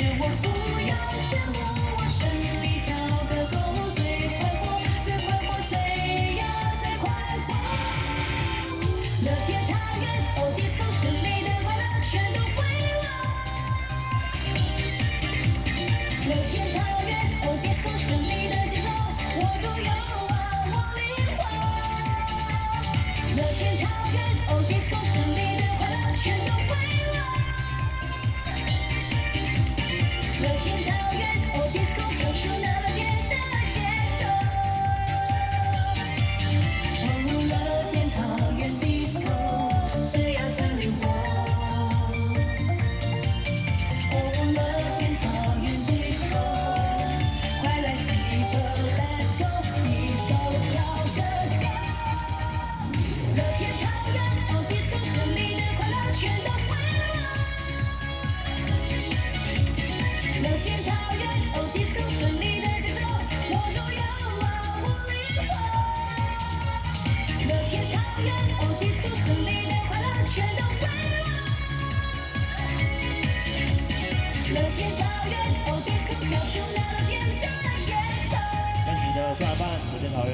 我扶摇前路，我胜利飘歌走最快活，最快活，最呀最快活。乐天桃园哦 disco 胜利的快乐全都归我。乐天桃园哦 disco 胜利的节奏我都有啊，我灵活。乐天桃园哦 disco 胜利的快乐全都归我。乐天桃园哦 disco 跳出那乐天的节奏。哦，乐天桃园 disco 最呀最灵活。哦，乐天桃园 disco 快来集合 ，Let's go disco 跳个歌。乐天桃园哦 disco 胜利的快乐全都归我。乐天桃园哦 disco 胜利的节奏我都有啊，我灵活。乐天桃园哦 disco 胜利的快乐全都归我。乐天桃园哦 disco 跳出那乐天的节奏。专辑的下半，乐天桃园。